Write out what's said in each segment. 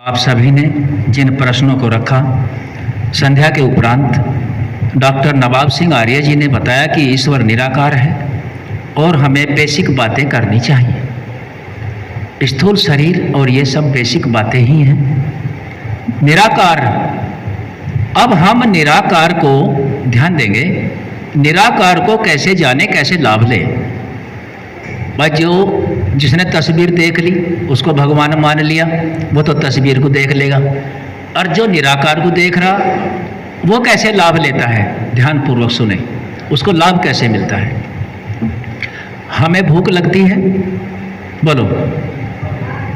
आप सभी ने जिन प्रश्नों को रखा, संध्या के उपरांत डॉक्टर नवाब सिंह आर्य जी ने बताया कि ईश्वर निराकार है और हमें बेसिक बातें करनी चाहिए। स्थूल शरीर और ये सब बेसिक बातें ही हैं। निराकार, अब हम निराकार को ध्यान देंगे, निराकार को कैसे जाने, कैसे लाभ लें। बस जिसने तस्वीर देख ली उसको भगवान मान लिया, वो तो तस्वीर को देख लेगा, और जो निराकार को देख रहा वो कैसे लाभ लेता है, ध्यान पूर्वक सुने, उसको लाभ कैसे मिलता है। हमें भूख लगती है, बोलो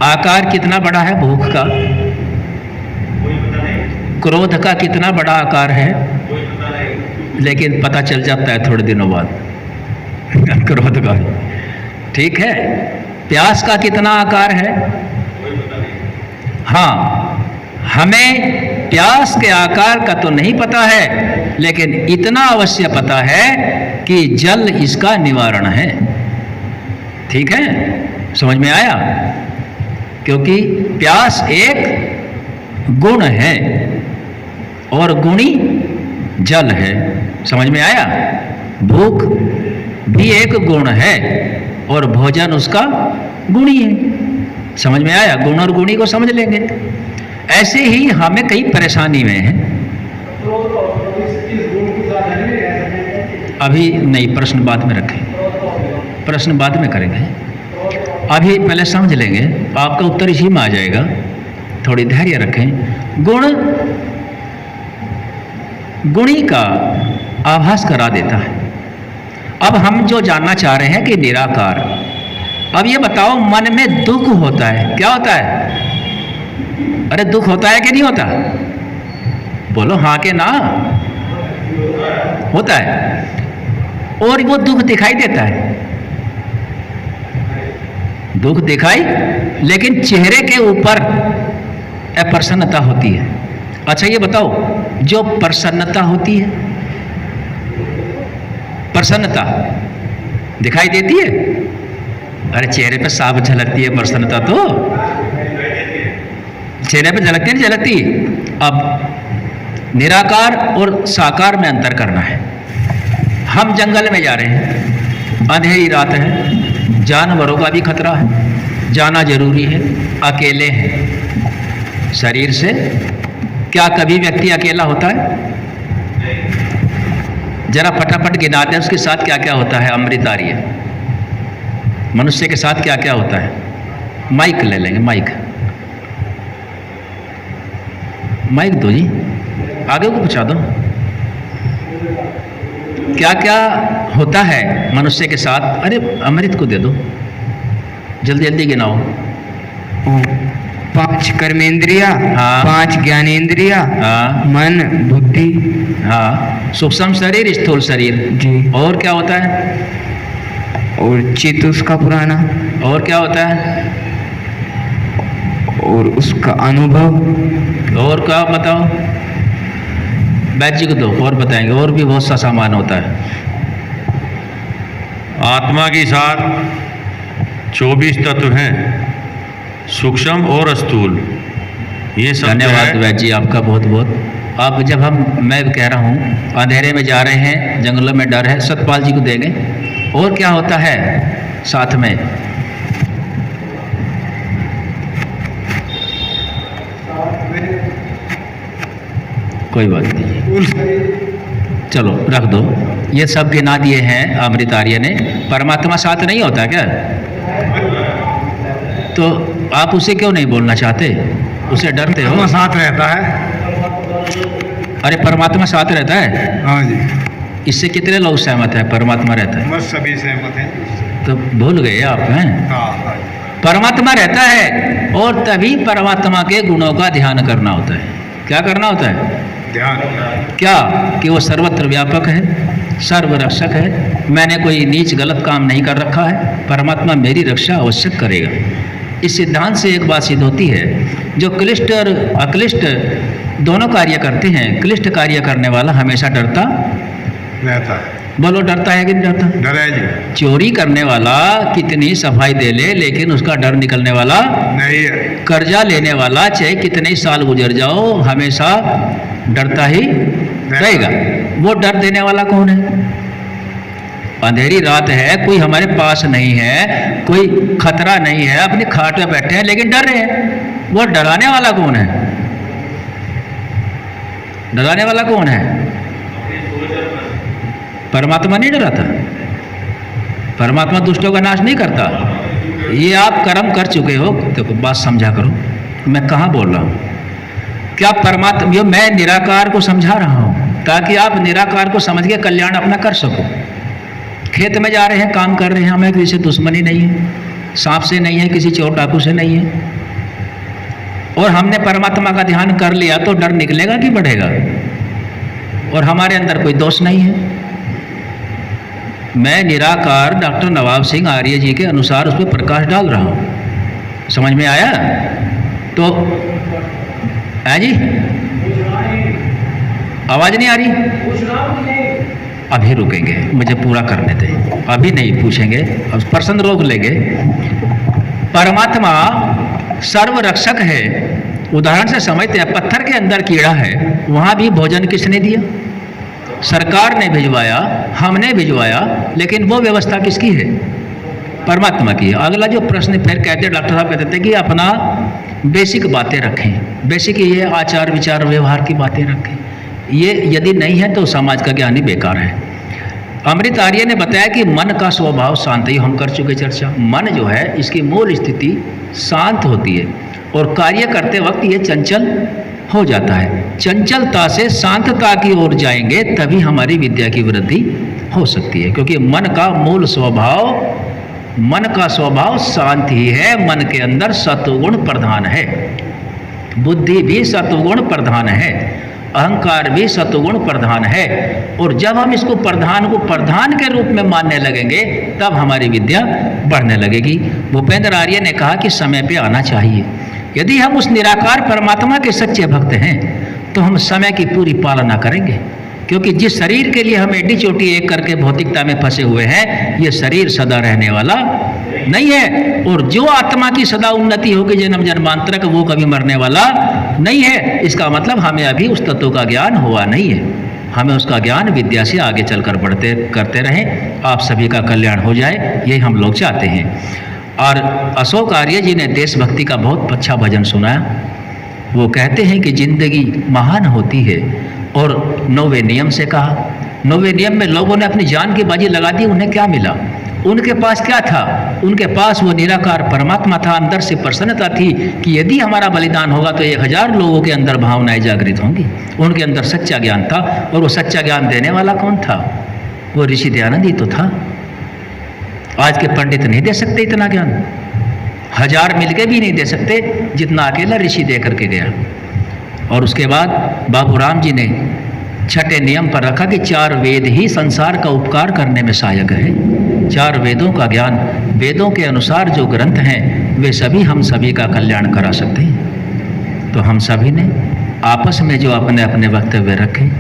आकार कितना बड़ा है भूख का, क्रोध का कितना बड़ा आकार है, लेकिन पता चल जाता है थोड़े दिनों बाद क्रोध का, ठीक है। प्यास का कितना आकार है, हाँ, हमें प्यास के आकार का तो नहीं पता है, लेकिन इतना अवश्य पता है कि जल इसका निवारण है, ठीक है, समझ में आया। क्योंकि प्यास एक गुण है और गुणी जल है, समझ में आया। भूख भी एक गुण है और भोजन उसका गुणी है, समझ में आया। गुण और गुणी को समझ लेंगे। ऐसे ही हमें कई परेशानी में है। अभी नहीं, प्रश्न बाद में रखें, प्रश्न बाद में करेंगे, अभी पहले समझ लेंगे, आपका उत्तर इसी में आ जाएगा। थोड़ी धैर्य रखें। गुणी का आभास करा देता है। अब हम जो जानना चाह रहे हैं कि निराकार, अब ये बताओ मन में दुख होता है, क्या होता है, अरे दुख होता है कि नहीं होता, बोलो हाँ के ना, होता है। और वो दुख दिखाई देता है, दुख दिखाई, लेकिन चेहरे के ऊपर अप्रसन्नता होती है। अच्छा ये बताओ, जो प्रसन्नता होती है, प्रसन्नता दिखाई देती है, अरे चेहरे पे साफ झलकती है प्रसन्नता, तो चेहरे पे झलकती नहीं झलकती। अब निराकार और साकार में अंतर करना है। हम जंगल में जा रहे हैं, अंधेरी रात है, जानवरों का भी खतरा है, जाना जरूरी है, अकेले हैं शरीर से। क्या कभी व्यक्ति अकेला होता है? जरा फटाफट गिनाते हैं उसके साथ क्या क्या होता है। अमृत आर्य, मनुष्य के साथ क्या क्या होता है। माइक ले लेंगे, माइक दो जी, आगे को पूछा दो, क्या क्या होता है मनुष्य के साथ। अरे अमृत को दे दो, जल्दी जल्दी गिनाओ। 5 कर्मेंद्रिया, हाँ, 5 ज्ञानेंद्रिया, हाँ, मन, बुद्धि, हाँ, सूक्ष्म शरीर, स्थूल शरीर जी, और क्या होता है, और चित्त उसका पुराना, और क्या होता है, और उसका अनुभव, और क्या बताओ, बैठ जी को दो और बताएंगे। और भी बहुत सा सामान होता है। आत्मा की साथ 24 तत्व हैं, सूक्ष्म और स्थूल, ये सब धन्यवाद वैद जी आपका बहुत बहुत। अब जब मैं कह रहा हूँ अंधेरे में जा रहे हैं, जंगलों में डर है, सतपाल जी को देंगे। और क्या होता है साथ में, कोई बात नहीं, चलो रख दो। ये सब गिना दिए हैं अमृत आर्य ने। परमात्मा साथ नहीं होता क्या? तो आप उसे क्यों नहीं बोलना चाहते, उसे डरते हो? साथ रहता है। अरे परमात्मा साथ रहता है, हाँ जी, इससे कितने लोग सहमत हैं परमात्मा रहता है? बस सभी सहमत हैं। तो भूल गए आप हैं, हाँ, परमात्मा रहता है और तभी परमात्मा के गुणों का ध्यान करना होता है। क्या करना होता है? ध्यान। क्या कि वो सर्वत्र व्यापक है, सर्वरक्षक है, मैंने कोई नीच गलत काम नहीं कर रखा है, परमात्मा मेरी रक्षा अवश्य करेगा। इस सिद्धांत से एक बात सिद्ध होती है, जो क्लिष्ट और अक्लिष्ट दोनों कार्य करते हैं, क्लिष्ट कार्य करने वाला हमेशा डरता रहता है। बोलो डरता है कि नहीं डरता? डर है जी। चोरी करने वाला कितनी सफाई दे ले लेकिन उसका डर निकलने वाला नहीं है। कर्जा लेने वाला चाहे कितने साल गुजर जाओ हमेशा डरता ही रहेगा। वो डर देने वाला कौन है? अंधेरी रात है, कोई हमारे पास नहीं है, कोई खतरा नहीं है, अपनी खाट पे बैठे हैं लेकिन डर रहे हैं। वो डराने वाला कौन है? डराने वाला कौन है? परमात्मा नहीं डराता। परमात्मा दुष्टों का नाश नहीं करता। ये आप कर्म कर चुके हो। देखो बात समझा करो, मैं कहाँ बोल रहा हूँ। क्या परमात्मा, ये मैं निराकार को समझा रहा हूँ ताकि आप निराकार को समझ के कल्याण अपना कर सको। खेत में जा रहे हैं, काम कर रहे हैं, हमें किसी से दुश्मनी नहीं है, सांप से नहीं है, किसी चोर डाकू से नहीं है, और हमने परमात्मा का ध्यान कर लिया तो डर निकलेगा कि बढ़ेगा? और हमारे अंदर कोई दोष नहीं है। मैं निराकार डॉक्टर नवाब सिंह आर्य जी के अनुसार उस पर प्रकाश डाल रहा हूँ। समझ में आया? तो है जी, आवाज नहीं आ रही? अभी रुकेंगे, मुझे पूरा करने दें। अभी नहीं पूछेंगे, अब प्रश्न रोक लेंगे। परमात्मा सर्वरक्षक है। उदाहरण से समझते हैं, पत्थर के अंदर कीड़ा है, वहाँ भी भोजन किसने दिया? सरकार ने भिजवाया, हमने भिजवाया, लेकिन वो व्यवस्था किसकी है? परमात्मा की है। अगला जो प्रश्न फिर कहते डॉक्टर साहब कहते थे कि अपना बेसिक बातें रखें। बेसिक ये आचार विचार व्यवहार की बातें रखें। ये यदि नहीं है तो समाज का ज्ञान ही बेकार है। अमृत आर्य ने बताया कि मन का स्वभाव शांत है। हम कर चुके चर्चा। मन जो है इसकी मूल स्थिति शांत होती है और कार्य करते वक्त ये चंचल हो जाता है। चंचलता से शांतता की ओर जाएंगे तभी हमारी विद्या की वृद्धि हो सकती है, क्योंकि मन का स्वभाव शांत ही है। मन के अंदर सत्वगुण प्रधान है, बुद्धि भी सत्वगुण प्रधान है, अहंकार भी सत्वगुण प्रधान है। और जब हम इसको प्रधान के रूप में मानने लगेंगे तब हमारी विद्या बढ़ने लगेगी। भूपेंद्र आर्य ने कहा कि समय पे आना चाहिए। यदि हम उस निराकार परमात्मा के सच्चे भक्त हैं तो हम समय की पूरी पालना करेंगे, क्योंकि जिस शरीर के लिए हम एडी चोटी एक करके भौतिकता में फंसे हुए हैं, ये शरीर सदा रहने वाला नहीं है। और जो आत्मा की सदा उन्नति होगी जन्म जन्मांतर, वो कभी मरने वाला नहीं है। इसका मतलब हमें अभी उस तत्व का ज्ञान हुआ नहीं है। हमें उसका ज्ञान विद्या से आगे चलकर करते रहें। आप सभी का कल्याण हो जाए, यही हम लोग चाहते हैं। और अशोक आर्य जी ने देशभक्ति का बहुत अच्छा भजन सुनाया। वो कहते हैं कि जिंदगी महान होती है, और 9वें नियम से कहा। 9वें नियम में लोगों ने अपनी जान की बाजी लगा दी। उन्हें क्या मिला? उनके पास क्या था? उनके पास वो निराकार परमात्मा था। अंदर से प्रसन्नता थी कि यदि हमारा बलिदान होगा तो 1000 लोगों के अंदर भावनाएं जागृत होंगी। उनके अंदर सच्चा ज्ञान था, और वो सच्चा ज्ञान देने वाला कौन था? वो ऋषि दयानंद ही तो था। आज के पंडित नहीं दे सकते इतना ज्ञान, 1000 मिलके भी नहीं दे सकते जितना अकेला ऋषि दे करके गया। और उसके बाद बाबूराम जी ने 6ठे नियम पर रखा कि 4 वेद ही संसार का उपकार करने में सहायक है। 4 वेदों का ज्ञान, वेदों के अनुसार जो ग्रंथ हैं वे सभी हम सभी का कल्याण करा सकते हैं। तो हम सभी ने आपस में जो अपने अपने वक्तव्य रखे,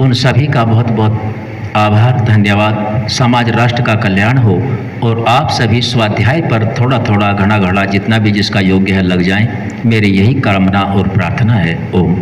उन सभी का बहुत बहुत आभार, धन्यवाद। समाज राष्ट्र का कल्याण हो, और आप सभी स्वाध्याय पर थोड़ा थोड़ा घड़ा घड़ा जितना भी जिसका योग्य है लग जाएं। मेरी यही कामना और प्रार्थना है। ओम।